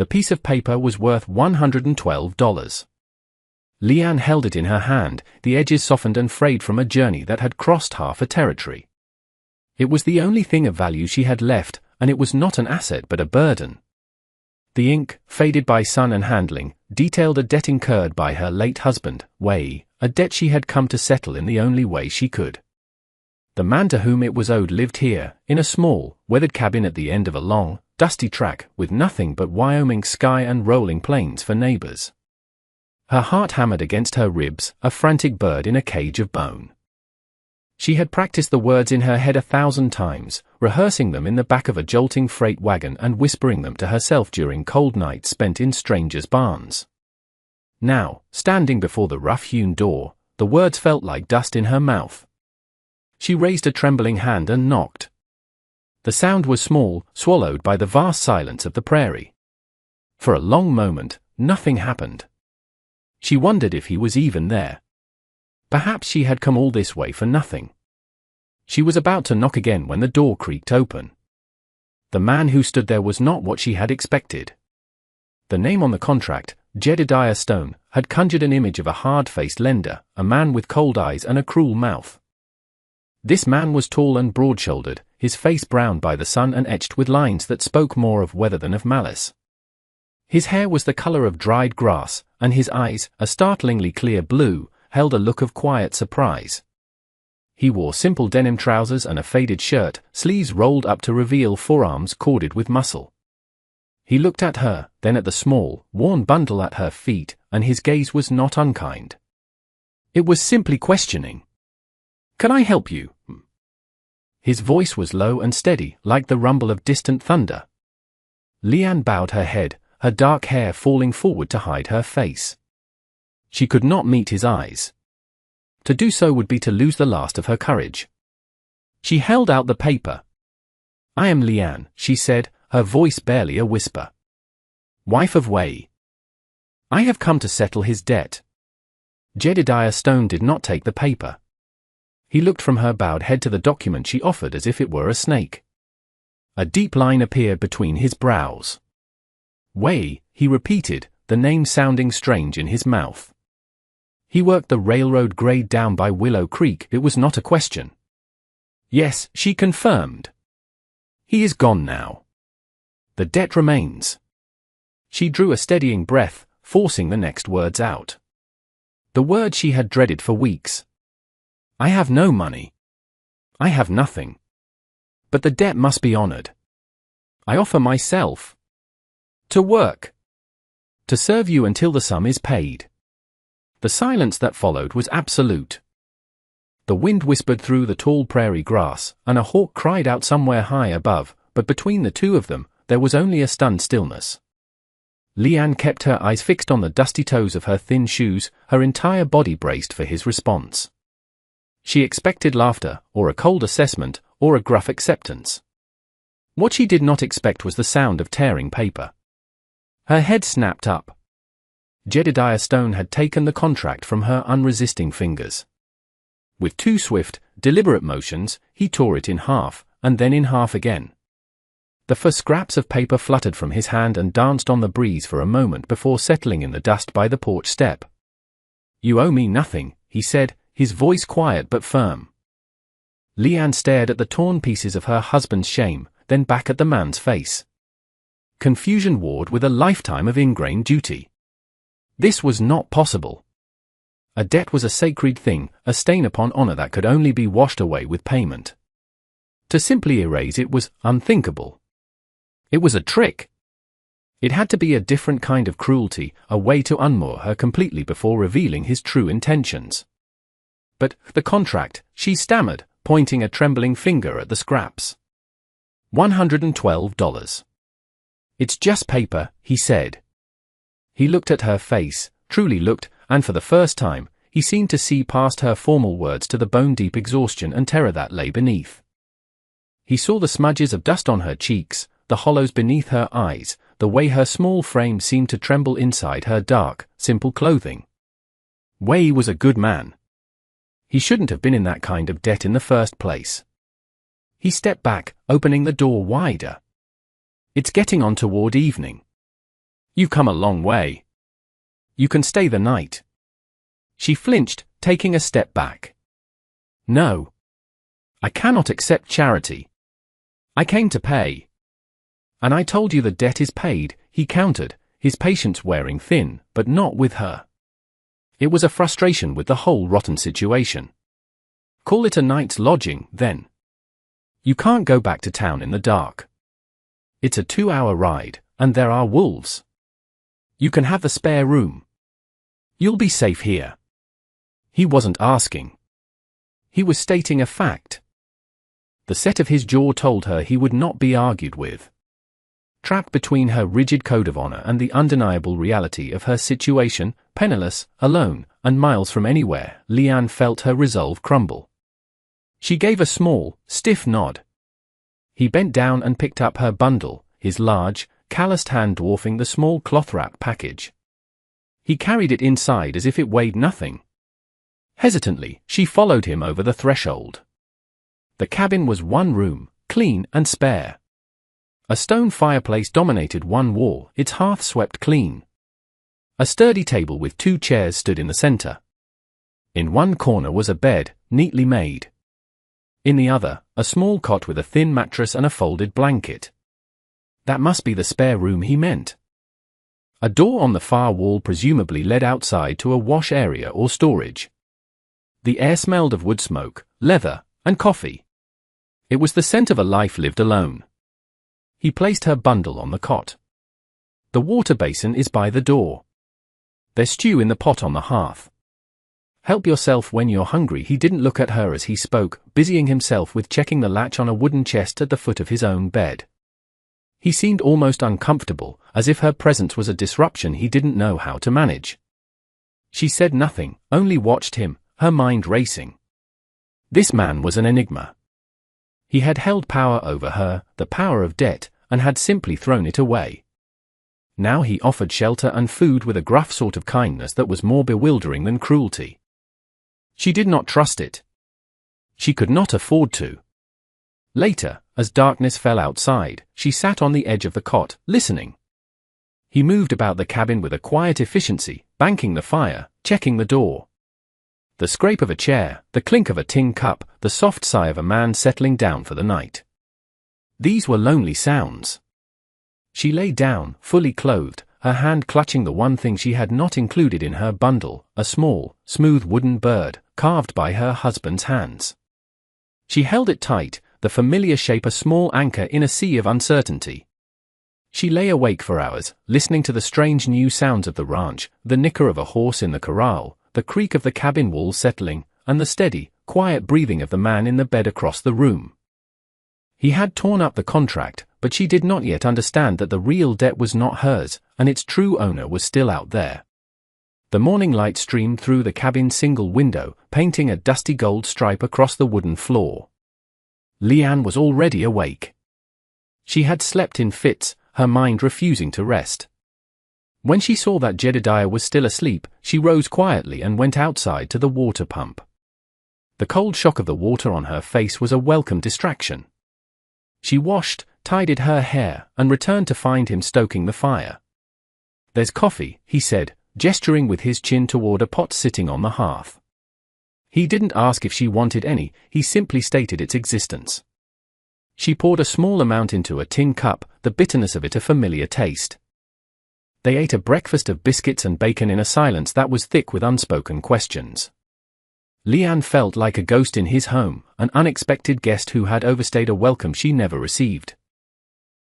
The piece of paper was worth $112. Leanne held it in her hand, the edges softened and frayed from a journey that had crossed half a territory. It was the only thing of value she had left, and it was not an asset but a burden. The ink, faded by sun and handling, detailed a debt incurred by her late husband, Wei, a debt she had come to settle in the only way she could. The man to whom it was owed lived here, in a small, weathered cabin at the end of a long, dusty track, with nothing but Wyoming sky and rolling plains for neighbors. Her heart hammered against her ribs, a frantic bird in a cage of bone. She had practiced the words in her head 1,000 times, rehearsing them in the back of a jolting freight wagon and whispering them to herself during cold nights spent in strangers' barns. Now, standing before the rough-hewn door, the words felt like dust in her mouth. She raised a trembling hand and knocked. The sound was small, swallowed by the vast silence of the prairie. For a long moment, nothing happened. She wondered if he was even there. Perhaps she had come all this way for nothing. She was about to knock again when the door creaked open. The man who stood there was not what she had expected. The name on the contract, Jedediah Stone, had conjured an image of a hard-faced lender, a man with cold eyes and a cruel mouth. This man was tall and broad-shouldered, his face browned by the sun and etched with lines that spoke more of weather than of malice. His hair was the color of dried grass, and his eyes, a startlingly clear blue, held a look of quiet surprise. He wore simple denim trousers and a faded shirt, sleeves rolled up to reveal forearms corded with muscle. He looked at her, then at the small, worn bundle at her feet, and his gaze was not unkind. It was simply questioning. "Can I help you?" His voice was low and steady, like the rumble of distant thunder. Leanne bowed her head, her dark hair falling forward to hide her face. She could not meet his eyes. To do so would be to lose the last of her courage. She held out the paper. "I am Leanne," she said, her voice barely a whisper. "Wife of Wei. I have come to settle his debt." Jedediah Stone did not take the paper. He looked from her bowed head to the document she offered as if it were a snake. A deep line appeared between his brows. "Wei," he repeated, the name sounding strange in his mouth. He worked the railroad grade down by Willow Creek. It was not a question. "Yes," she confirmed. "He is gone now. The debt remains." She drew a steadying breath, forcing the next words out. The word she had dreaded for weeks. "I have no money. I have nothing. But the debt must be honored. I offer myself to work, to serve you until the sum is paid." The silence that followed was absolute. The wind whispered through the tall prairie grass, and a hawk cried out somewhere high above, but between the two of them, there was only a stunned stillness. Leanne kept her eyes fixed on the dusty toes of her thin shoes, her entire body braced for his response. She expected laughter, or a cold assessment, or a gruff acceptance. What she did not expect was the sound of tearing paper. Her head snapped up. Jedediah Stone had taken the contract from her unresisting fingers. With two swift, deliberate motions, he tore it in half, and then in half again. The first scraps of paper fluttered from his hand and danced on the breeze for a moment before settling in the dust by the porch step. "You owe me nothing," he said, his voice quiet but firm. Leanne stared at the torn pieces of her husband's shame, then back at the man's face. Confusion warred with a lifetime of ingrained duty. This was not possible. A debt was a sacred thing, a stain upon honor that could only be washed away with payment. To simply erase it was unthinkable. It was a trick. It had to be a different kind of cruelty, a way to unmoor her completely before revealing his true intentions. "But the contract," she stammered, pointing a trembling finger at the scraps. $112. "It's just paper," he said. He looked at her face, truly looked, and for the first time, he seemed to see past her formal words to the bone-deep exhaustion and terror that lay beneath. He saw the smudges of dust on her cheeks, the hollows beneath her eyes, the way her small frame seemed to tremble inside her dark, simple clothing. Wei was a good man. He shouldn't have been in that kind of debt in the first place. He stepped back, opening the door wider. "It's getting on toward evening. You've come a long way. You can stay the night. She flinched, taking a step back. No. I cannot accept charity. I came to pay. And I told you the debt is paid, he countered, his patience wearing thin, but not with her. It was a frustration with the whole rotten situation. Call it a night's lodging, then. You can't go back to town in the dark. It's a 2-hour ride, and there are wolves. You can have the spare room. You'll be safe here. He wasn't asking. He was stating a fact. The set of his jaw told her he would not be argued with. Trapped between her rigid code of honor and the undeniable reality of her situation, penniless, alone, and miles from anywhere, Leanne felt her resolve crumble. She gave a small, stiff nod. He bent down and picked up her bundle, his large, calloused hand dwarfing the small cloth-wrap package. He carried it inside as if it weighed nothing. Hesitantly, she followed him over the threshold. The cabin was one room, clean and spare. A stone fireplace dominated one wall, its hearth swept clean. A sturdy table with 2 chairs stood in the center. In one corner was a bed, neatly made. In the other, a small cot with a thin mattress and a folded blanket. That must be the spare room he meant. A door on the far wall presumably led outside to a wash area or storage. The air smelled of wood smoke, leather, and coffee. It was the scent of a life lived alone. He placed her bundle on the cot. The water basin is by the door. There's stew in the pot on the hearth. Help yourself when you're hungry. He didn't look at her as he spoke, busying himself with checking the latch on a wooden chest at the foot of his own bed. He seemed almost uncomfortable, as if her presence was a disruption he didn't know how to manage. She said nothing, only watched him, her mind racing. This man was an enigma. He had held power over her, the power of debt, and had simply thrown it away. Now he offered shelter and food with a gruff sort of kindness that was more bewildering than cruelty. She did not trust it. She could not afford to. Later, as darkness fell outside, she sat on the edge of the cot, listening. He moved about the cabin with a quiet efficiency, banking the fire, checking the door. The scrape of a chair, the clink of a tin cup, the soft sigh of a man settling down for the night. These were lonely sounds. She lay down, fully clothed, her hand clutching the one thing she had not included in her bundle, a small, smooth wooden bird, carved by her husband's hands. She held it tight, the familiar shape a small anchor in a sea of uncertainty. She lay awake for hours, listening to the strange new sounds of the ranch, the nicker of a horse in the corral, the creak of the cabin walls settling, and the steady, quiet breathing of the man in the bed across the room. He had torn up the contract, but she did not yet understand that the real debt was not hers, and its true owner was still out there. The morning light streamed through the cabin's single window, painting a dusty gold stripe across the wooden floor. Leanne was already awake. She had slept in fits, her mind refusing to rest. When she saw that Jedediah was still asleep, she rose quietly and went outside to the water pump. The cold shock of the water on her face was a welcome distraction. She washed, tidied her hair, and returned to find him stoking the fire. "There's coffee," he said, gesturing with his chin toward a pot sitting on the hearth. He didn't ask if she wanted any, he simply stated its existence. She poured a small amount into a tin cup, the bitterness of it a familiar taste. They ate a breakfast of biscuits and bacon in a silence that was thick with unspoken questions. Leanne felt like a ghost in his home, an unexpected guest who had overstayed a welcome she never received.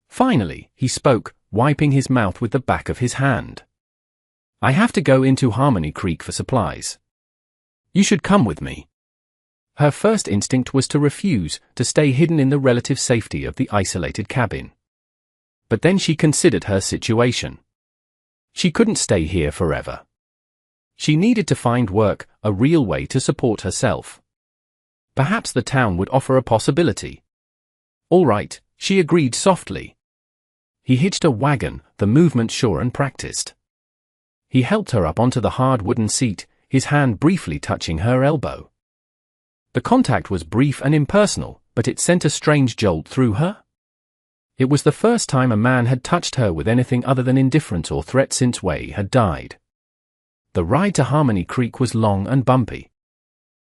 Finally, he spoke, wiping his mouth with the back of his hand. "I have to go into Harmony Creek for supplies. You should come with me." Her first instinct was to refuse, to stay hidden in the relative safety of the isolated cabin. But then she considered her situation. She couldn't stay here forever. She needed to find work, a real way to support herself. Perhaps the town would offer a possibility. "All right," she agreed softly. He hitched a wagon, the movement sure and practiced. He helped her up onto the hard wooden seat, his hand briefly touching her elbow. The contact was brief and impersonal, but it sent a strange jolt through her. It was the first time a man had touched her with anything other than indifference or threat since Wei had died. The ride to Harmony Creek was long and bumpy.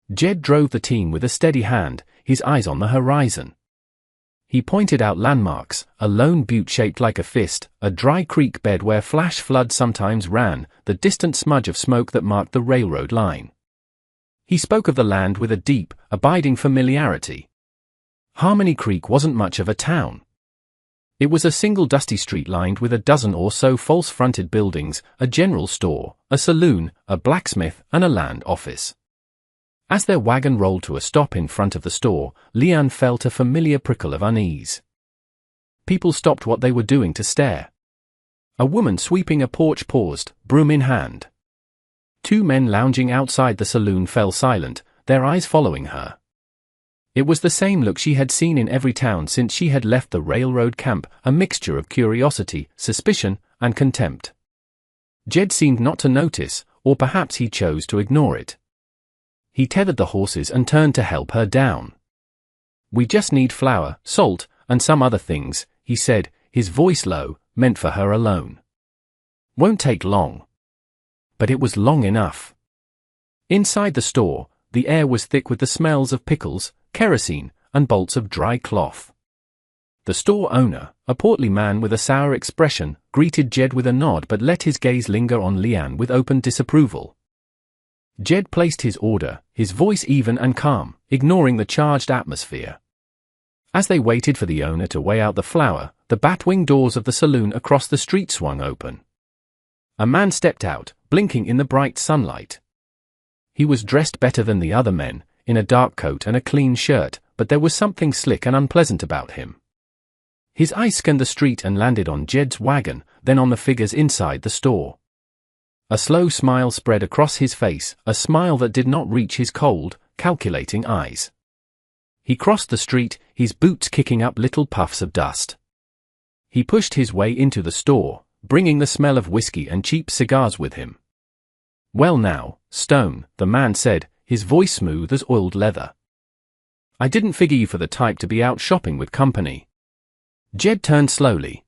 Jed drove the team with a steady hand, his eyes on the horizon. He pointed out landmarks, a lone butte shaped like a fist, a dry creek bed where flash floods sometimes ran, the distant smudge of smoke that marked the railroad line. He spoke of the land with a deep, abiding familiarity. Harmony Creek wasn't much of a town. It was a single dusty street lined with a dozen or so false-fronted buildings, a general store, a saloon, a blacksmith, and a land office. As their wagon rolled to a stop in front of the store, Leanne felt a familiar prickle of unease. People stopped what they were doing to stare. A woman sweeping a porch paused, broom in hand. Two men lounging outside the saloon fell silent, their eyes following her. It was the same look she had seen in every town since she had left the railroad camp, a mixture of curiosity, suspicion, and contempt. Jed seemed not to notice, or perhaps he chose to ignore it. He tethered the horses and turned to help her down. "We just need flour, salt, and some other things," he said, his voice low, meant for her alone. "Won't take long." But it was long enough. Inside the store, the air was thick with the smells of pickles, kerosene, and bolts of dry cloth. The store owner, a portly man with a sour expression, greeted Jed with a nod but let his gaze linger on Leanne with open disapproval. Jed placed his order, his voice even and calm, ignoring the charged atmosphere. As they waited for the owner to weigh out the flour, the batwing doors of the saloon across the street swung open. A man stepped out, blinking in the bright sunlight. He was dressed better than the other men, in a dark coat and a clean shirt, but there was something slick and unpleasant about him. His eyes scanned the street and landed on Jed's wagon, then on the figures inside the store. A slow smile spread across his face, a smile that did not reach his cold, calculating eyes. He crossed the street, his boots kicking up little puffs of dust. He pushed his way into the store, bringing the smell of whiskey and cheap cigars with him. "Well now, Stone," the man said, his voice smooth as oiled leather. "I didn't figure you for the type to be out shopping with company." Jed turned slowly.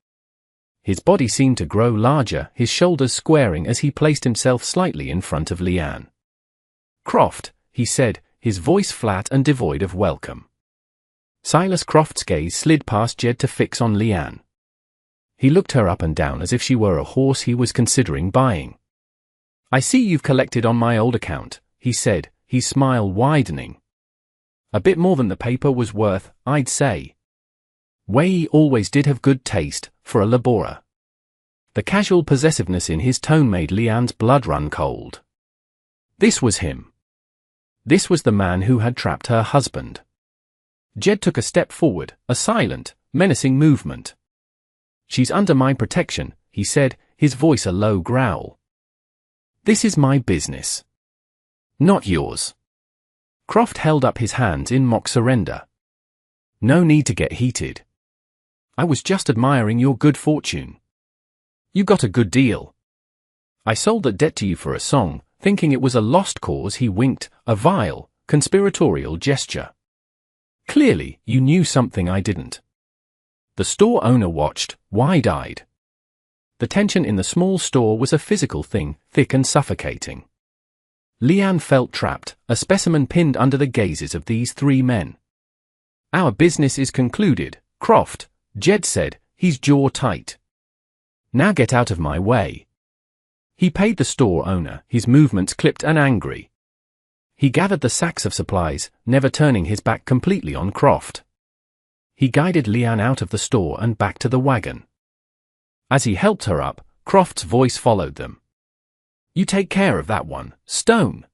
His body seemed to grow larger, his shoulders squaring as he placed himself slightly in front of Leanne. "Croft," he said, his voice flat and devoid of welcome. Silas Croft's gaze slid past Jed to fix on Leanne. He looked her up and down as if she were a horse he was considering buying. "I see you've collected on my old account," he said, his smile widening. "A bit more than the paper was worth, I'd say." Wei always did have good taste, for a laborer. The casual possessiveness in his tone made Leanne's blood run cold. This was him. This was the man who had trapped her husband. Jed took a step forward, a silent, menacing movement. "She's under my protection," he said, his voice a low growl. "This is my business. Not yours." Croft held up his hands in mock surrender. "No need to get heated. I was just admiring your good fortune. You got a good deal. I sold that debt to you for a song, thinking it was a lost cause." He winked, a vile, conspiratorial gesture. "Clearly, you knew something I didn't." The store owner watched, wide-eyed. The tension in the small store was a physical thing, thick and suffocating. Leanne felt trapped, a specimen pinned under the gazes of these three men. "Our business is concluded, Croft," Jed said, his jaw tight. "Now get out of my way." He paid the store owner, his movements clipped and angry. He gathered the sacks of supplies, never turning his back completely on Croft. He guided Leanne out of the store and back to the wagon. As he helped her up, Croft's voice followed them. "You take care of that one, Stone.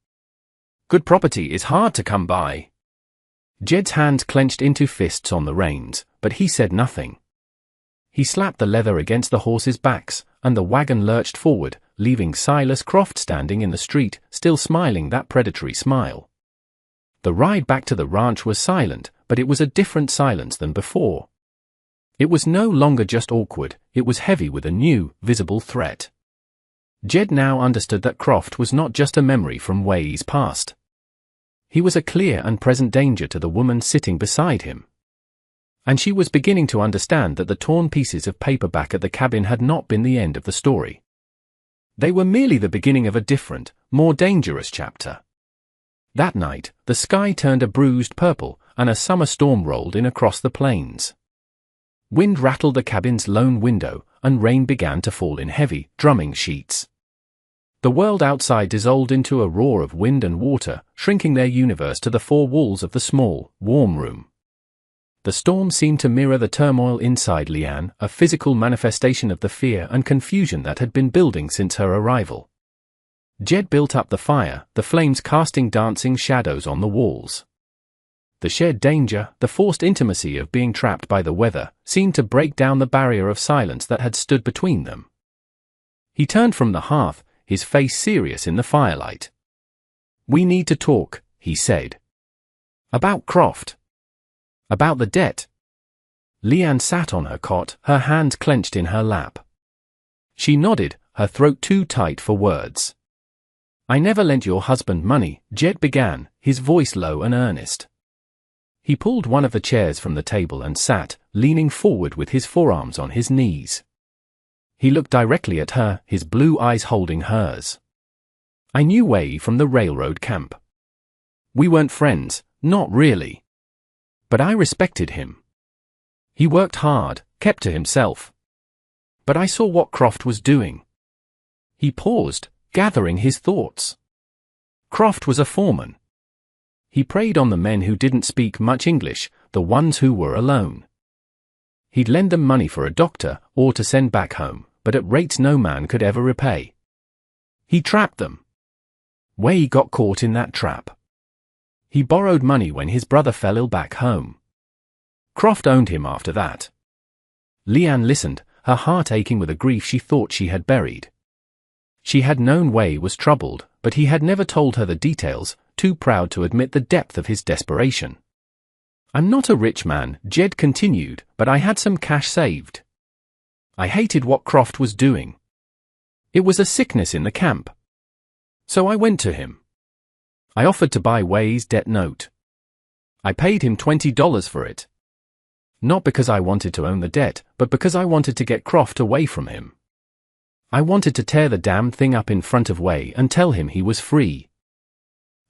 Good property is hard to come by." Jed's hands clenched into fists on the reins, but he said nothing. He slapped the leather against the horses' backs, and the wagon lurched forward, leaving Silas Croft standing in the street, still smiling that predatory smile. The ride back to the ranch was silent, but it was a different silence than before. It was no longer just awkward, it was heavy with a new, visible threat. Jed now understood that Croft was not just a memory from Wei's past. He was a clear and present danger to the woman sitting beside him. And she was beginning to understand that the torn pieces of paper back at the cabin had not been the end of the story. They were merely the beginning of a different, more dangerous chapter. That night, the sky turned a bruised purple, and a summer storm rolled in across the plains. Wind rattled the cabin's lone window, and rain began to fall in heavy, drumming sheets. The world outside dissolved into a roar of wind and water, shrinking their universe to the four walls of the small, warm room. The storm seemed to mirror the turmoil inside Leanne, a physical manifestation of the fear and confusion that had been building since her arrival. Jed built up the fire, the flames casting dancing shadows on the walls. The shared danger, the forced intimacy of being trapped by the weather, seemed to break down the barrier of silence that had stood between them. He turned from the hearth, his face serious in the firelight. "We need to talk," he said. "About Croft. About the debt." Leanne sat on her cot, her hands clenched in her lap. She nodded, her throat too tight for words. "I never lent your husband money," Jed began, his voice low and earnest. He pulled one of the chairs from the table and sat, leaning forward with his forearms on his knees. He looked directly at her, his blue eyes holding hers. "I knew Wei from the railroad camp. We weren't friends, not really. But I respected him. He worked hard, kept to himself. But I saw what Croft was doing." He paused, gathering his thoughts. Croft was a foreman. He preyed on the men who didn't speak much English, the ones who were alone. He'd lend them money for a doctor, or to send back home, but at rates no man could ever repay. He trapped them. Wei got caught in that trap. He borrowed money when his brother fell ill back home. Croft owned him after that. Leanne listened, her heart aching with a grief she thought she had buried. She had known Wei was troubled, but he had never told her the details, too proud to admit the depth of his desperation. "I'm not a rich man," Jed continued, "but I had some cash saved. I hated what Croft was doing. It was a sickness in the camp. So I went to him. I offered to buy Wei's debt note. I paid him $20 for it. Not because I wanted to own the debt, but because I wanted to get Croft away from him. I wanted to tear the damn thing up in front of Wei and tell him he was free."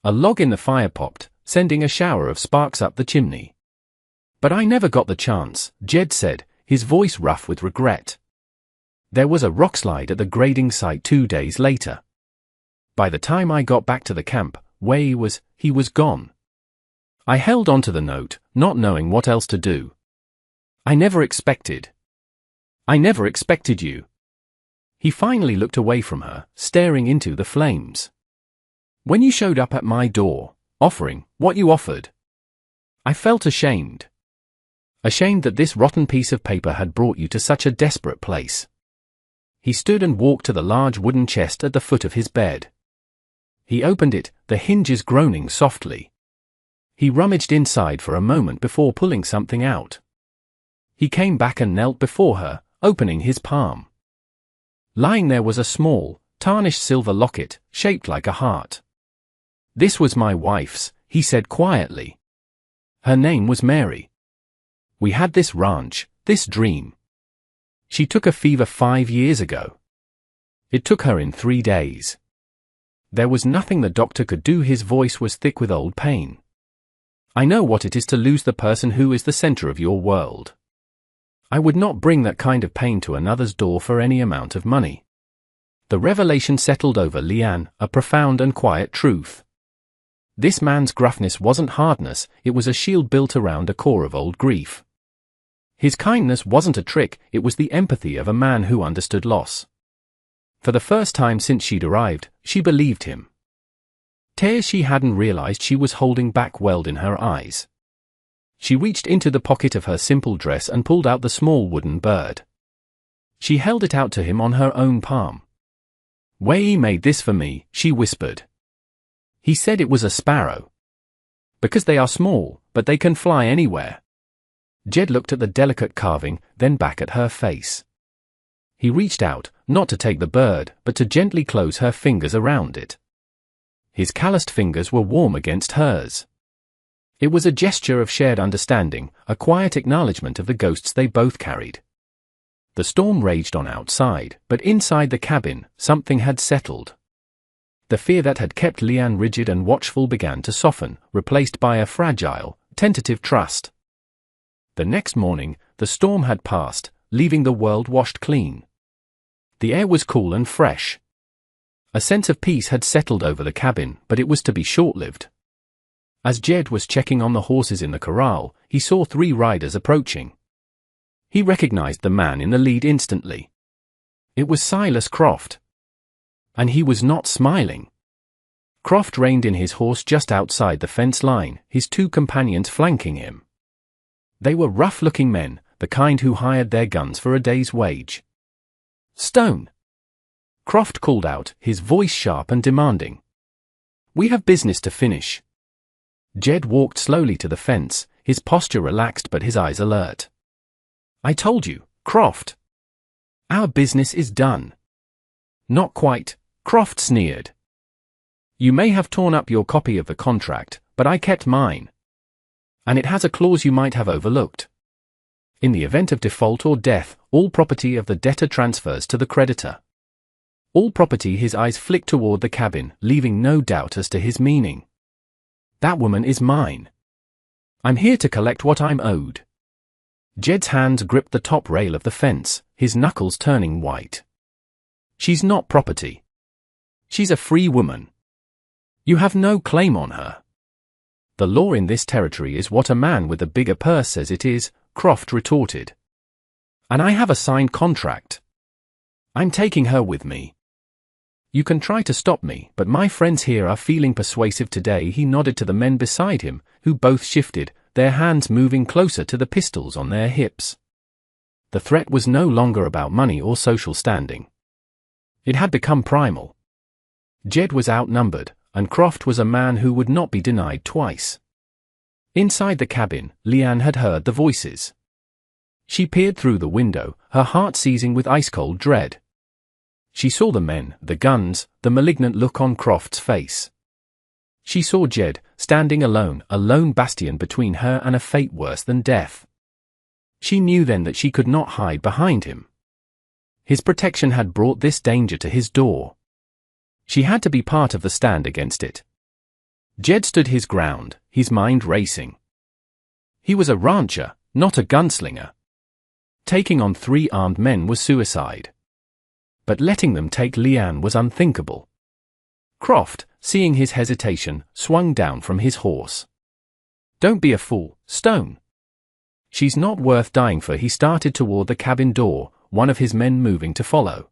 A log in the fire popped, sending a shower of sparks up the chimney. "But I never got the chance," Jed said, his voice rough with regret. "There was a rockslide at the grading site 2 days later. By the time I got back to the camp, Wei was gone. I held on to the note, not knowing what else to do. I never expected you." He finally looked away from her, staring into the flames. "When you showed up at my door, offering what you offered, I felt ashamed. Ashamed that this rotten piece of paper had brought you to such a desperate place." He stood and walked to the large wooden chest at the foot of his bed. He opened it, the hinges groaning softly. He rummaged inside for a moment before pulling something out. He came back and knelt before her, opening his palm. Lying there was a small, tarnished silver locket, shaped like a heart. "This was my wife's," he said quietly. "Her name was Mary. We had this ranch, this dream. She took a fever 5 years ago. It took her in 3 days. There was nothing the doctor could do." His voice was thick with old pain. "I know what it is to lose the person who is the center of your world. I would not bring that kind of pain to another's door for any amount of money." The revelation settled over Leanne, a profound and quiet truth. This man's gruffness wasn't hardness, it was a shield built around a core of old grief. His kindness wasn't a trick, it was the empathy of a man who understood loss. For the first time since she'd arrived, she believed him. Tears she hadn't realized she was holding back welled in her eyes. She reached into the pocket of her simple dress and pulled out the small wooden bird. She held it out to him on her own palm. "Wei made this for me," she whispered. He said it was a sparrow. "Because they are small, but they can fly anywhere." Jed looked at the delicate carving, then back at her face. He reached out, not to take the bird, but to gently close her fingers around it. His calloused fingers were warm against hers. It was a gesture of shared understanding, a quiet acknowledgement of the ghosts they both carried. The storm raged on outside, but inside the cabin, something had settled. The fear that had kept Leanne rigid and watchful began to soften, replaced by a fragile, tentative trust. The next morning, the storm had passed, leaving the world washed clean. The air was cool and fresh. A sense of peace had settled over the cabin, but it was to be short-lived. As Jed was checking on the horses in the corral, he saw 3 riders approaching. He recognized the man in the lead instantly. It was Silas Croft. And he was not smiling. Croft reined in his horse just outside the fence line, his 2 companions flanking him. They were rough-looking men, the kind who hired their guns for a day's wage. "Stone!" Croft called out, his voice sharp and demanding. "We have business to finish." Jed walked slowly to the fence, his posture relaxed but his eyes alert. "I told you, Croft. Our business is done." "Not quite," Croft sneered. "You may have torn up your copy of the contract, but I kept mine. And it has a clause you might have overlooked. In the event of default or death, all property of the debtor transfers to the creditor." All property. His eyes flicked toward the cabin, leaving no doubt as to his meaning. "That woman is mine. I'm here to collect what I'm owed." Jed's hands gripped the top rail of the fence, his knuckles turning white. "She's not property. She's a free woman. You have no claim on her." "The law in this territory is what a man with a bigger purse says it is," Croft retorted. "And I have a signed contract. I'm taking her with me. You can try to stop me, but my friends here are feeling persuasive today." He nodded to the men beside him, who both shifted, their hands moving closer to the pistols on their hips. The threat was no longer about money or social standing. It had become primal. Jed was outnumbered, and Croft was a man who would not be denied twice. Inside the cabin, Leanne had heard the voices. She peered through the window, her heart seizing with ice-cold dread. She saw the men, the guns, the malignant look on Croft's face. She saw Jed, standing alone, a lone bastion between her and a fate worse than death. She knew then that she could not hide behind him. His protection had brought this danger to his door. She had to be part of the stand against it. Jed stood his ground, his mind racing. He was a rancher, not a gunslinger. Taking on 3 armed men was suicide. But letting them take Leanne was unthinkable. Croft, seeing his hesitation, swung down from his horse. "Don't be a fool, Stone. She's not worth dying for." He started toward the cabin door, one of his men moving to follow.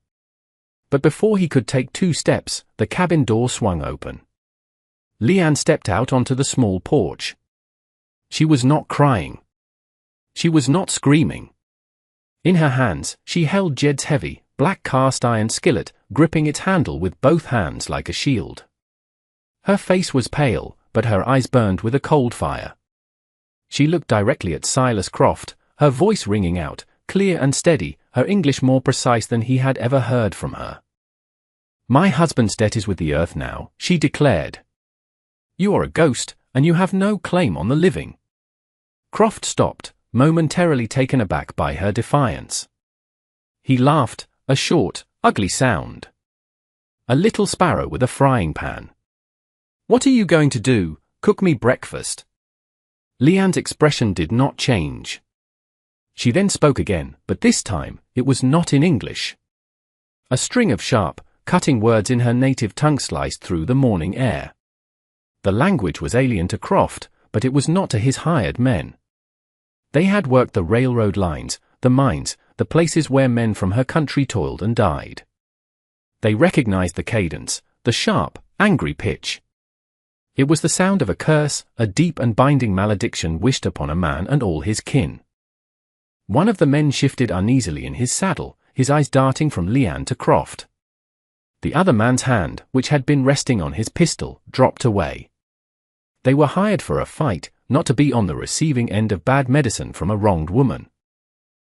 But before he could take 2 steps, the cabin door swung open. Leanne stepped out onto the small porch. She was not crying. She was not screaming. In her hands, she held Jed's heavy, black cast-iron skillet, gripping its handle with both hands like a shield. Her face was pale, but her eyes burned with a cold fire. She looked directly at Silas Croft, her voice ringing out, clear and steady, her English more precise than he had ever heard from her. "My husband's debt is with the earth now," she declared. "You are a ghost, and you have no claim on the living." Croft stopped, momentarily taken aback by her defiance. He laughed, a short, ugly sound. "A little sparrow with a frying pan. What are you going to do? Cook me breakfast?" Leanne's expression did not change. She then spoke again, but this time, it was not in English. A string of sharp, cutting words in her native tongue sliced through the morning air. The language was alien to Croft, but it was not to his hired men. They had worked the railroad lines, the mines, the places where men from her country toiled and died. They recognized the cadence, the sharp, angry pitch. It was the sound of a curse, a deep and binding malediction wished upon a man and all his kin. One of the men shifted uneasily in his saddle, his eyes darting from Leanne to Croft. The other man's hand, which had been resting on his pistol, dropped away. They were hired for a fight, not to be on the receiving end of bad medicine from a wronged woman.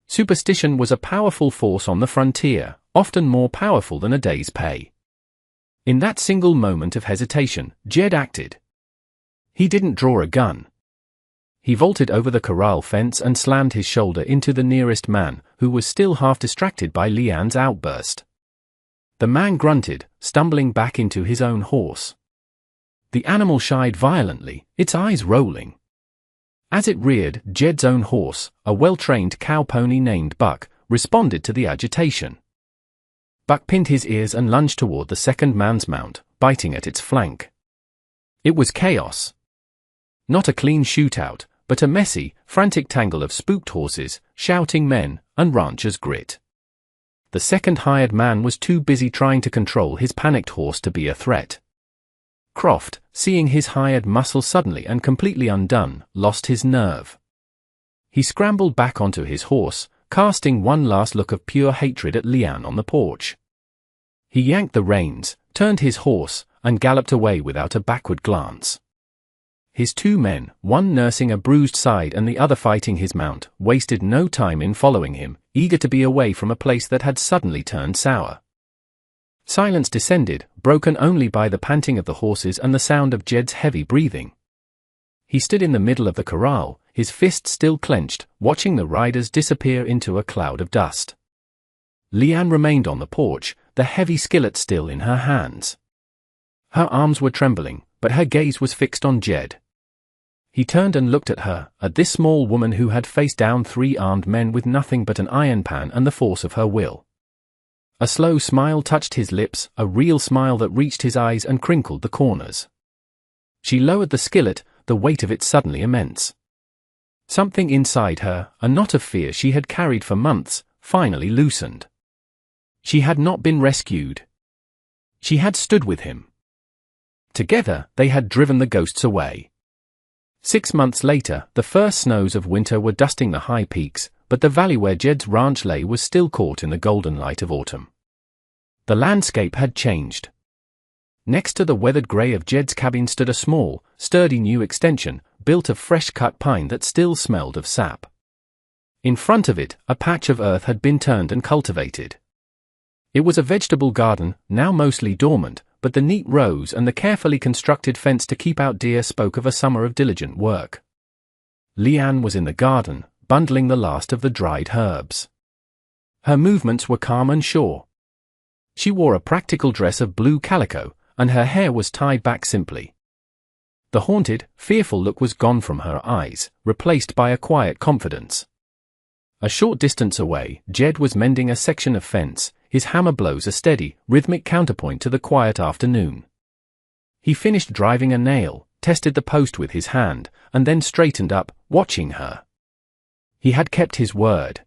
Superstition was a powerful force on the frontier, often more powerful than a day's pay. In that single moment of hesitation, Jed acted. He didn't draw a gun. He vaulted over the corral fence and slammed his shoulder into the nearest man, who was still half distracted by Leanne's outburst. The man grunted, stumbling back into his own horse. The animal shied violently, its eyes rolling. As it reared, Jed's own horse, a well-trained cow pony named Buck, responded to the agitation. Buck pinned his ears and lunged toward the second man's mount, biting at its flank. It was chaos. Not a clean shootout, but a messy, frantic tangle of spooked horses, shouting men, and ranchers' grit. The second hired man was too busy trying to control his panicked horse to be a threat. Croft, seeing his hired muscle suddenly and completely undone, lost his nerve. He scrambled back onto his horse, casting one last look of pure hatred at Leanne on the porch. He yanked the reins, turned his horse, and galloped away without a backward glance. His two men, one nursing a bruised side and the other fighting his mount, wasted no time in following him, eager to be away from a place that had suddenly turned sour. Silence descended, broken only by the panting of the horses and the sound of Jed's heavy breathing. He stood in the middle of the corral, his fists still clenched, watching the riders disappear into a cloud of dust. Leanne remained on the porch, the heavy skillet still in her hands. Her arms were trembling, but her gaze was fixed on Jed. He turned and looked at her, at this small woman who had faced down 3 armed men with nothing but an iron pan and the force of her will. A slow smile touched his lips, a real smile that reached his eyes and crinkled the corners. She lowered the skillet, the weight of it suddenly immense. Something inside her, a knot of fear she had carried for months, finally loosened. She had not been rescued. She had stood with him. Together, they had driven the ghosts away. 6 months later, the first snows of winter were dusting the high peaks, but the valley where Jed's ranch lay was still caught in the golden light of autumn. The landscape had changed. Next to the weathered gray of Jed's cabin stood a small, sturdy new extension, built of fresh-cut pine that still smelled of sap. In front of it, a patch of earth had been turned and cultivated. It was a vegetable garden, now mostly dormant, but the neat rows and the carefully constructed fence to keep out deer spoke of a summer of diligent work. Leanne was in the garden, bundling the last of the dried herbs. Her movements were calm and sure. She wore a practical dress of blue calico, and her hair was tied back simply. The haunted, fearful look was gone from her eyes, replaced by a quiet confidence. A short distance away, Jed was mending a section of fence, his hammer blows a steady, rhythmic counterpoint to the quiet afternoon. He finished driving a nail, tested the post with his hand, and then straightened up, watching her. He had kept his word.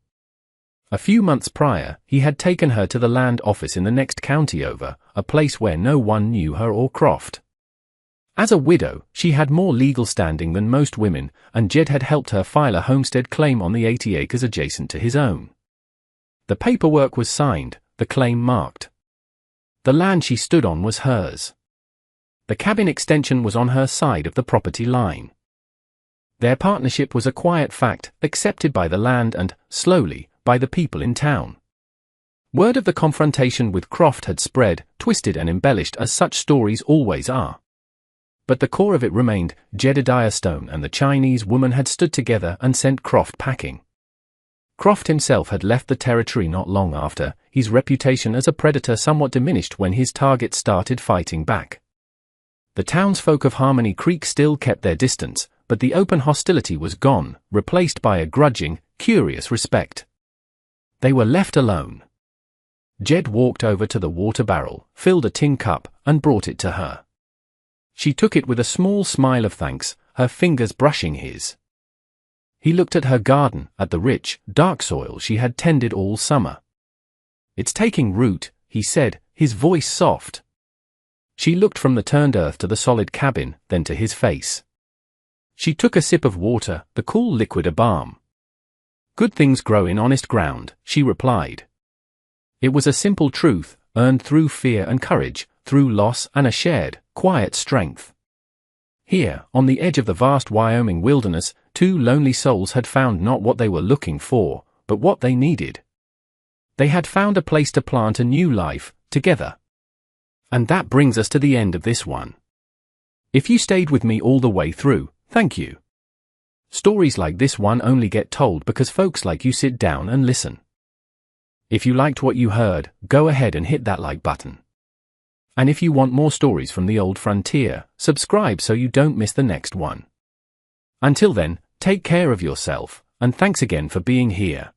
A few months prior, he had taken her to the land office in the next county over, a place where no one knew her or Croft. As a widow, she had more legal standing than most women, and Jed had helped her file a homestead claim on the 80 acres adjacent to his own. The paperwork was signed, the claim marked. The land she stood on was hers. The cabin extension was on her side of the property line. Their partnership was a quiet fact, accepted by the land and, slowly, by the people in town. Word of the confrontation with Croft had spread, twisted and embellished as such stories always are. But the core of it remained. Jedediah Stone and the Chinese woman had stood together and sent Croft packing. Croft himself had left the territory not long after, his reputation as a predator somewhat diminished when his target started fighting back. The townsfolk of Harmony Creek still kept their distance, but the open hostility was gone, replaced by a grudging, curious respect. They were left alone. Jed walked over to the water barrel, filled a tin cup, and brought it to her. She took it with a small smile of thanks, her fingers brushing his. He looked at her garden, at the rich, dark soil she had tended all summer. "It's taking root," he said, his voice soft. She looked from the turned earth to the solid cabin, then to his face. She took a sip of water, the cool liquid a balm. "Good things grow in honest ground," she replied. It was a simple truth, earned through fear and courage, through loss and a shared, quiet strength. Here, on the edge of the vast Wyoming wilderness, 2 lonely souls had found not what they were looking for, but what they needed. They had found a place to plant a new life, together. And that brings us to the end of this one. If you stayed with me all the way through, thank you. Stories like this one only get told because folks like you sit down and listen. If you liked what you heard, go ahead and hit that like button. And if you want more stories from the old frontier, subscribe so you don't miss the next one. Until then, take care of yourself, and thanks again for being here.